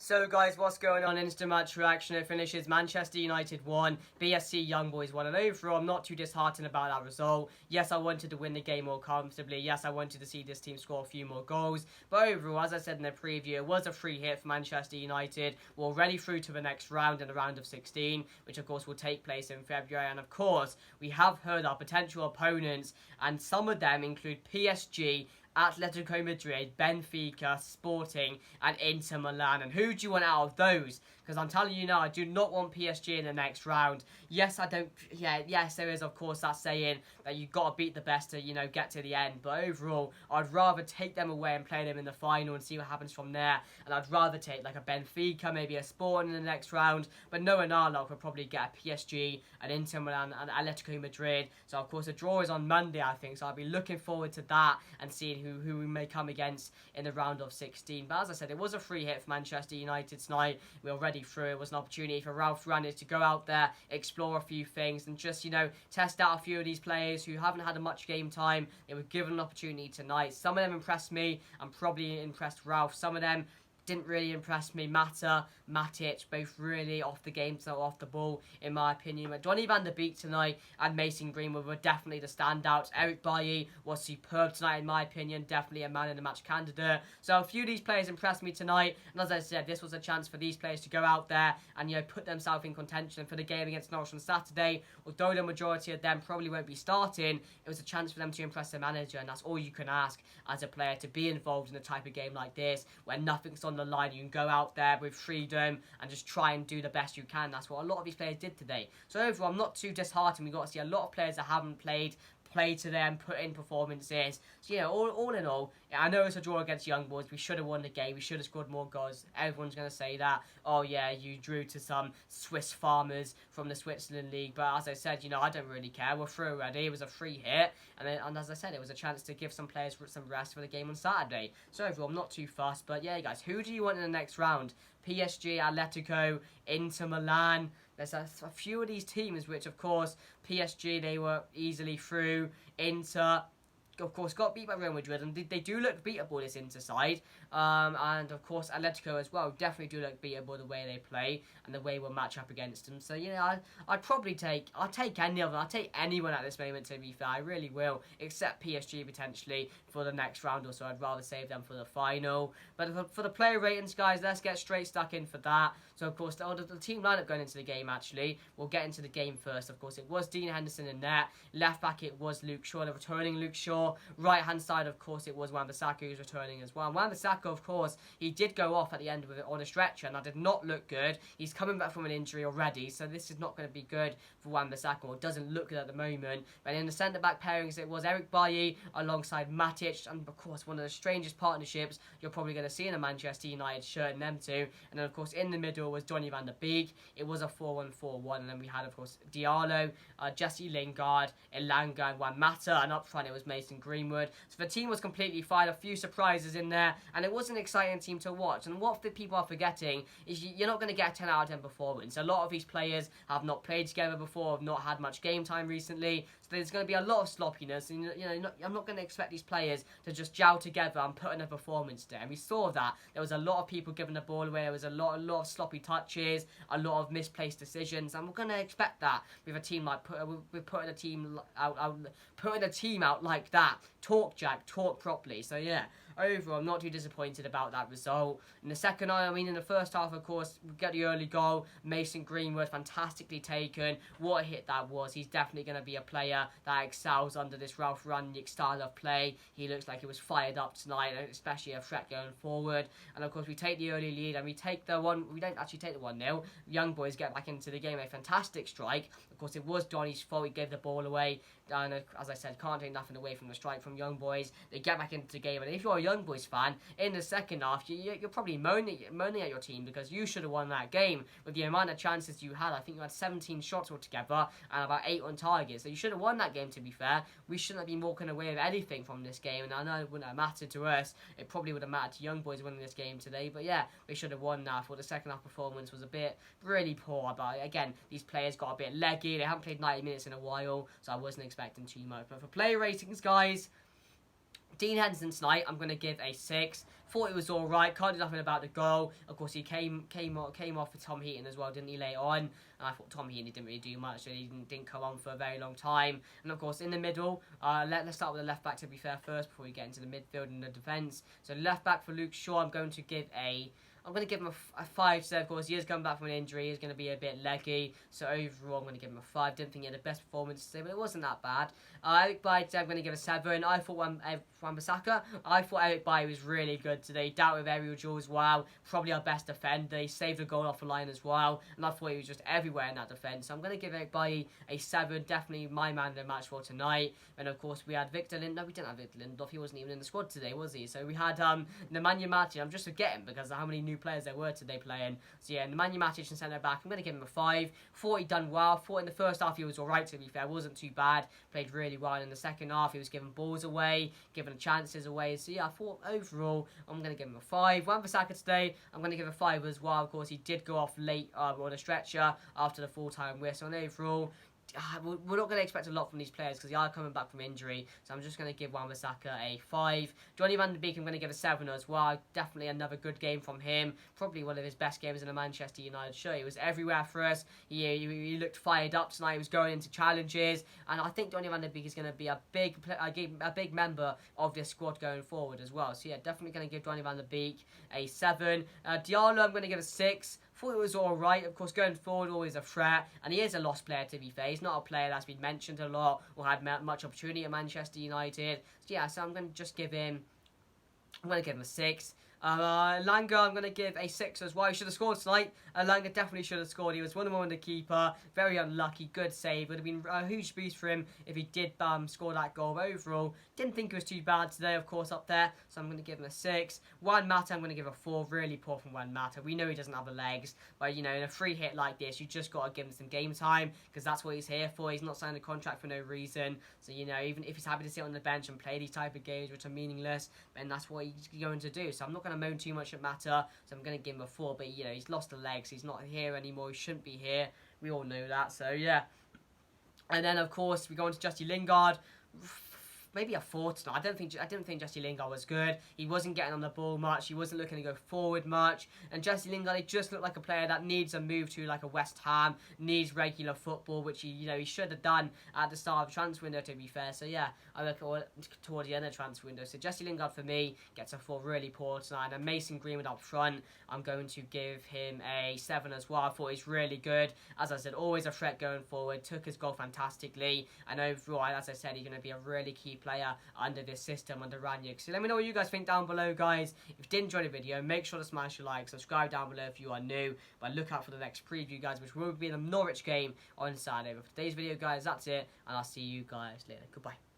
So guys, what's going on? Instant match reaction. It finishes Manchester United 1, BSC Young Boys 1. And overall, I'm not too disheartened about that result. Yes, I wanted to win the game more comfortably. Yes, I wanted to see this team score a few more goals. But overall, as I said in the preview, it was a free hit for Manchester United. We're already through to the next round in the round of 16, which of course will take place in February. And of course, we have heard our potential opponents, and some of them include PSG, Atletico Madrid, Benfica, Sporting, and Inter Milan. And who do you want out of those? Because I'm telling you now, I do not want PSG in the next round. Yes, I don't. Yeah, yes, there is of course that saying that you've got to beat the best to get to the end. But overall, I'd rather take them away and play them in the final and see what happens from there. And I'd rather take like a Benfica, maybe a Sporting in the next round. But knowing our luck, we'll probably get a PSG, an Inter Milan, and Atletico Madrid. So of course the draw is on Monday, I think. So I'll be looking forward to that and seeing who we may come against in the round of 16. But as I said, it was a free hit for Manchester United tonight. We're already through. It was an opportunity for Ralph Rangnick to go out there, explore a few things, and just, test out a few of these players who haven't had much game time. They were given an opportunity tonight. Some of them impressed me, and probably impressed Ralph. Some of them didn't really impress me. Matic, both really off the game, so off the ball, in my opinion. But Donny van der Beek tonight and Mason Greenwood were definitely the standouts. Eric Bailly was superb tonight, in my opinion. Definitely a man in the match candidate. So a few of these players impressed me tonight. And as I said, this was a chance for these players to go out there and, put themselves in contention for the game against Norwich on Saturday. Although the majority of them probably won't be starting, it was a chance for them to impress their manager. And that's all you can ask as a player, to be involved in a type of game like this, where nothing's on the line. You can go out there with freedom and just try and do the best you can. That's what a lot of these players did today. So overall, I'm not too disheartened. We got to see a lot of players that haven't played today and put in performances. So all in all, I know it's a draw against Young Boys. We should have won the game. We should have scored more goals. Everyone's going to say that. Oh yeah, you drew to some Swiss farmers from the Switzerland League. But as I said, I don't really care. We're through already. It was a free hit, and as I said, it was a chance to give some players some rest for the game on Saturday. So overall, I'm not too fussed. But yeah, guys, who do you want in the next round? PSG, Atletico, Inter Milan. There's a few of these teams which, of course, PSG, they were easily through. Inter, of course, got beat by Real Madrid, and they do look beatable, this Inter side. And of course, Atletico as well definitely do look beatable the way they play and the way we'll match up against them. So I'd probably I'll take any of them. I'll take anyone at this moment, to be fair. I really will, except PSG potentially for the next round or so. I'd rather save them for the final. But for the player ratings, guys, let's get straight stuck in for that. So of course, the team lineup going into the game, actually, we'll get into the game first. Of course, it was Dean Henderson in net. Left back, it was Luke Shaw, the returning Luke Shaw. Right hand side, of course, it was Wan-Bissaka who's returning as well. Wan-Bissaka, of course, he did go off at the end of it on a stretcher, and that did not look good. He's coming back from an injury already, so this is not going to be good for Wan-Bissaka, or doesn't look good at the moment. But in the centre-back pairings, it was Eric Bailly alongside Matic, and of course, one of the strangest partnerships you're probably going to see in a Manchester United shirt, in them two. And then, of course, in the middle was Donny van der Beek. It was a 4-1-4-1, and then we had, of course, Diallo, Jesse Lingard, Elanga, and Juan Mata, and up front it was Mason Greenwood. So the team was completely fine. A few surprises in there, and it was an exciting team to watch. And what the people are forgetting is you're not going to get a 10 out of 10 performance. A lot of these players have not played together before, have not had much game time recently, so there's going to be a lot of sloppiness. And I'm not going to expect these players to just gel together and put in a performance there. And we saw that there was a lot of people giving the ball away. There was a lot of sloppy touches, a lot of misplaced decisions, and we're going to expect that with a team like putting a team out like that. Talk, Jack, talk properly. So yeah, overall, I'm not too disappointed about that result. In the second half, in the first half, of course, we get the early goal. Mason Greenwood, fantastically taken. What a hit that was. He's definitely going to be a player that excels under this Ralph Rangnick style of play. He looks like he was fired up tonight, especially a threat going forward. And of course, we take the early lead, and we don't actually take the 1-0. Young Boys get back into the game. A fantastic strike. Of course, it was Donny's fault. He gave the ball away. And as I said, can't take nothing away from the strike from Young Boys. They get back into the game, and if you're a Young Boys fan, in the second half, you're probably moaning at your team, because you should have won that game with the amount of chances you had. I think you had 17 shots altogether and about 8 on target, so you should have won that game, to be fair. We shouldn't have been walking away with anything from this game, and I know it wouldn't have mattered to us. It probably would have mattered to Young Boys winning this game today, but yeah, we should have won that. For the second half performance was a bit really poor, but again, these players got a bit leggy. They haven't played 90 minutes in a while, so I wasn't expecting too much. But for player ratings, guys, Dean Henderson tonight, I'm going to give a 6. Thought it was alright, can't do nothing about the goal. Of course, he came off for Tom Heaton as well, didn't he, later on? And I thought Tom Heaton didn't really do much, so he didn't come on for a very long time. And of course, in the middle, let's start with the left back, to be fair, first, before we get into the midfield and the defence. So left back for Luke Shaw, I'm going to give him a 5 today. Of course, he is coming back from an injury. He's going to be a bit leggy. So overall, I'm going to give him a 5. Didn't think he had the best performance today, but it wasn't that bad. Eric Bailly today, I'm going to give a 7. I thought Wan-Bissaka, I thought Eric Bailly was really good today. Dealt with aerial duel as well. Probably our best defender. He saved a goal off the line as well. And I thought he was just everywhere in that defence. So I'm going to give Eric Bailly a 7. Definitely my man in the match for tonight. And of course, we had Victor Lindelof. No, we didn't have Victor Lindelof. He wasn't even in the squad today, was he? So we had Nemanja Matic. I'm just forgetting because of how many new players there were today playing. So yeah, Nemanja Matic and centre back, I'm going to give him a 5. Thought he'd done well. Thought in the first half he was alright, to be fair. Wasn't too bad. Played really well. In the second half he was giving balls away, giving chances away. So yeah, I thought overall I'm going to give him a 5. Wan-Bissaka today, I'm going to give a 5 as well. Of course, he did go off late on a stretcher after the full-time whistle. And overall, we're not going to expect a lot from these players because they are coming back from injury. So I'm just going to give Wan-Bissaka a 5. Johnny van der Beek, I'm going to give a 7 as well. Definitely another good game from him. Probably one of his best games in a Manchester United shirt. He was everywhere for us. He looked fired up tonight. He was going into challenges. And I think Johnny van der Beek is going to be a big member of this squad going forward as well. So yeah, definitely going to give Johnny van der Beek a 7. Diallo, I'm going to give a 6. Thought it was alright. Of course, going forward, always a threat. And he is a lost player, to be fair. He's not a player that's been mentioned a lot or had much opportunity at Manchester United. So yeah, so I'm going to just give him... I'm going to give him a 6. Langa, I'm going to give a 6 as well. He should have scored tonight. Langa definitely should have scored. He was 1-1 with the keeper. Very unlucky. Good save. Would have been a huge boost for him if he did score that goal. But overall, didn't think it was too bad today, of course, up there. So I'm going to give him a 6. Juan Mata, I'm going to give a 4. Really poor from Juan Mata. We know he doesn't have the legs. But, you know, in a free hit like this, you just got to give him some game time because that's what he's here for. He's not signed a contract for no reason. So, you know, even if he's happy to sit on the bench and play these type of games, which are meaningless, then that's what he's going to do. So I'm not going to moan too much at Mata, so I'm going to give him a 4, but, you know, he's lost the legs, he's not here anymore, he shouldn't be here, we all know that, so, yeah. And then, of course, we go on to Jesse Lingard. Maybe a 4 tonight. I didn't think Jesse Lingard was good. He wasn't getting on the ball much. He wasn't looking to go forward much. And Jesse Lingard, he just looked like a player that needs a move to like a West Ham, needs regular football, which he should have done at the start of the transfer window, to be fair. So yeah, I look towards the end of the transfer window. So Jesse Lingard for me gets a 4, really poor tonight. And Mason Greenwood up front, I'm going to give him a 7 as well. I thought he's really good. As I said, always a threat going forward. Took his goal fantastically. And overall, as I said, he's going to be a really key player under this system under Ranić. So let me know what you guys think down below, guys. If you did enjoy the video, make sure to smash a like, subscribe down below if you are new, but look out for the next preview, guys, which will be the Norwich game on Saturday. But for today's video, guys, that's it, and I'll see you guys later. Goodbye.